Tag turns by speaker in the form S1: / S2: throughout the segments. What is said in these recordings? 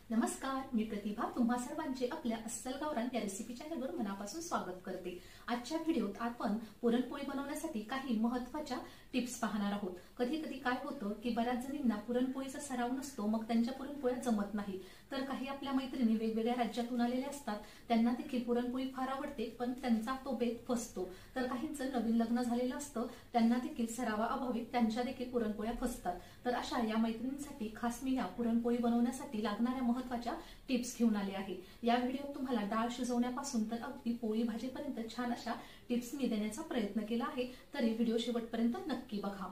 S1: नमस्कार, मी प्रतिभा तुम्हा सर्वांचे आपल्या अस्सल गावरान या रेसिपी चॅनलवर मनापासून स्वागत करते। आजच्या व्हिडिओत आपण पुरणपोळी बनवण्यासाठी काही महत्त्वाच्या टिप्स पाहणार आहोत। कधी कधी काय होतं की बऱ्याच जणींना पुरणपोळीचा सराव नसतो, मग त्यांच्या पुरणपोळ्या जमत नाही। तर काही आपल्या मैत्रिणी वेगवेगळ्या राज्यातून आलेल्या असतात, त्यांना देखील पुरणपोळी फार आवडते, पण त्यांचा तो बेत फसतो। तर काहींचं नवीन लग्न झालेलं असतं, त्यांना देखील सरावाअभावी त्यांच्या देखील पुरणपोळ्या फसतात। तर अशा या मैत्रिणींसाठी खास मी या पुरणपोळी बनवण्यासाठी लागणाऱ्या महत्त्वाच्या टिप्स घेऊन आले आहे। या व्हिडिओत तुम्हाला डाळ शिजवण्यापासून तर अगदी पोळी भाजीपर्यंत छान अशा टिप्स मी देण्याचा प्रयत्न केला आहे, तरी व्हिडिओ शेवटपर्यंत नक्की बघा।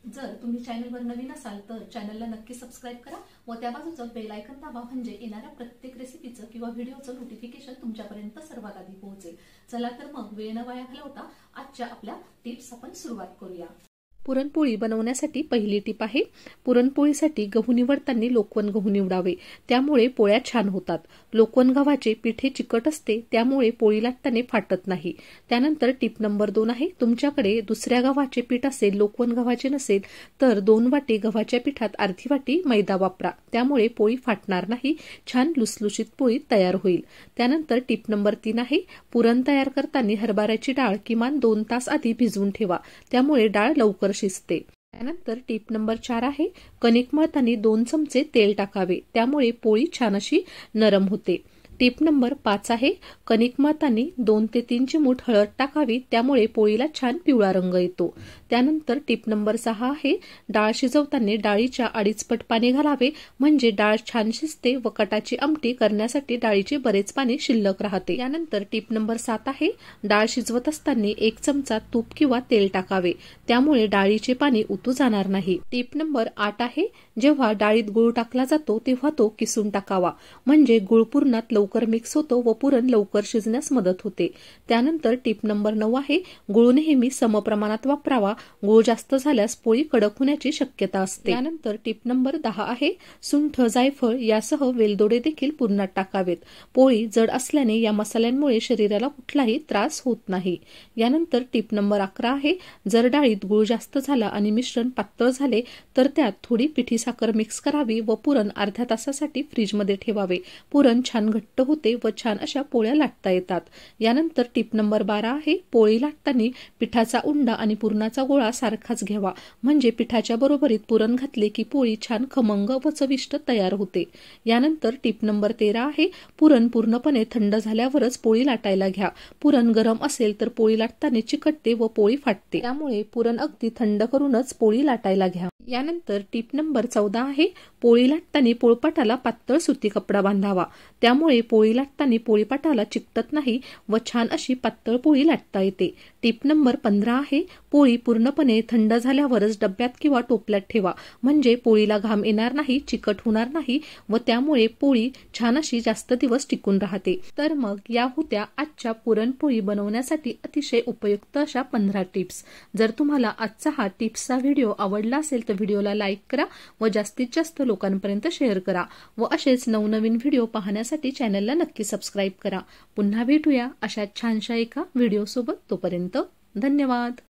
S1: जर तुम्ही चॅनलवर नवीन असाल तर चॅनलला नक्की सबस्क्राइब करा व त्या बाजूचं बेल आयकॉन दाबा, म्हणजे येणाऱ्या प्रत्येक रेसिपीचं किंवा व्हिडिओचं नोटिफिकेशन तुमच्यापर्यंत सर्वात आधी पोहोचेल। चला तर मग वेळ न वाया घालवता आजच्या आपल्या टिप्स आपण सुरुवात करूया।
S2: पुरणपोळी बनवण्यासाठी पहिली टिप आहे, पुरणपोळीसाठी गहू निवडताना लोकवन गहू निवडावे, त्यामुळे पोळ्या छान होतात। लोकवन गव्हाचे पीठ हे चिकट असते, त्यामुळे पोळी लाटताना फाटत नाही। त्यानंतर टिप नंबर 2 आहे, तुमच्याकडे दुसऱ्या गव्हाचे पीठ असेल, लोकवन गव्हाचे नसेल तर 2 वाटी गव्हाच्या पिठात अर्धी वाटी मैदा वापरा, त्यामुळे पोळी फाटणार नाही, छान लुसलुशीत पोळी तयार होईल। त्यानंतर टिप नंबर 3 आहे, पुरण तयार करताना हरभऱ्याची डाळ किमान 2 तास आधी भिजवून ठेवा, त्यामुळे डाळ लवकर शिजते। त्यानंतर टिप नंबर 4 आहे, कणिक मळताना 2 चमचे तेल टाकावे, त्यामुळे पोळी छान अशी नरम होते। टिप नंबर 5 आहे, कणिक मळताना 2 ते 3 चिमूट हळद टाकावी, त्यामुळे पोळीला छान पिवळा रंग येतो। त्यानंतर टिप नंबर 6 आहे, डाळ शिजवताना डाळीच्या 2.5 पट पाणी घालावे, म्हणजे डाळ छान शिजते व कटाची आमटी करण्यासाठी डाळीचे बरेच पाणी शिल्लक राहते। यानंतर टिप नंबर 7 आहे, डाळ शिजवत असताना 1 चमचा तूप किंवा तेल टाकावे, त्यामुळे डाळीचे पाणी उतू जाणार नाही। टिप नंबर 8 आहे, जेव्हा डाळीत गुळ टाकला जातो तेव्हा तो किसून टाकावा, म्हणजे गुळ पुरणात लवकर मिक्स होतो व पुरण लवकर शिजण्यास मदत होते। त्यानंतर टिप नंबर 9 आहे, गुळ नेहमी समप्रमाणात वापरावा, गुळ जास्त झाल्यास पोळी कडक होण्याची शक्यता असते। त्यानंतर टिप नंबर 10 आहे, सुंठ जायफळ यासह वेलदोडे देखील पुरणात टाकावेत, पोळी जड असल्याने या मसाल्यांमुळे शरीराला कुठलाही त्रास होत नाही। यानंतर टिप नंबर 11 आहे, जर डाळीत गुळ जास्त झाला आणि मिश्रण पातळ झाले तर त्यात थोडी पिठी साखर मिक्स करावी व पुरण अर्ध्या तासासाठी फ्रीजमध्ये ठेवावे, पुरण छान घट्ट होते व छान अशा पोळ्या लाटता येतात। यानंतर टिप नंबर 12 आहे, पोळी लाटताना पिठाचा उंडा आणि पुरणाचा गोळा सारखाच घ्यावा, म्हणजे पिठाच्या बरोबरीत पुरण घातले की पोळी छान खमंग व चविष्ट तयार होते। यानंतर टिप नंबर 13 आहे, पुरण पूर्णपणे थंड झाल्यावरच पोळी लाटायला घ्या, पुरण गरम असेल तर पोळी लाटताना चिकटते व पोळी फाटते, त्यामुळे पुरण अगदी थंड करूनच पोळी लाटायला घ्या। यानंतर टिप नंबर 14 आहे, पोळी लाटताना पोळपाटाला पातळ सुती कपडा बांधावा, त्यामुळे पोळी लाटताना पोळीपाटाला चिकटत नाही व छान अशी पातळ पोळी लाटता येते। टिप नंबर 15 आहे, पोळी पूर्णपणे थंड झाल्यावरच डब्यात किंवा टोपल्यात ठेवा, म्हणजे पोळीला घाम येणार नाही, चिकट होणार नाही व त्यामुळे पोळी छान अशी जास्त दिवस टिकून राहते। तर मग या होत्या आजच्या पुरणपोळी बनवण्यासाठी अतिशय उपयुक्त अशा 15 टिप्स। जर तुम्हाला आजचा हा टिप्सचा व्हिडिओ आवडला असेल तर व्हिडिओला लाईक करा व जास्तीत जास्त लोकांपर्यंत शेअर करा व असेच नवनवीन व्हिडिओ पाहण्यासाठी चॅनलला नक्की सबस्क्राइब करा। पुन्हा भेटूया अशा छानशा एका व्हिडिओ सोबत, तोपर्यंत धन्यवाद।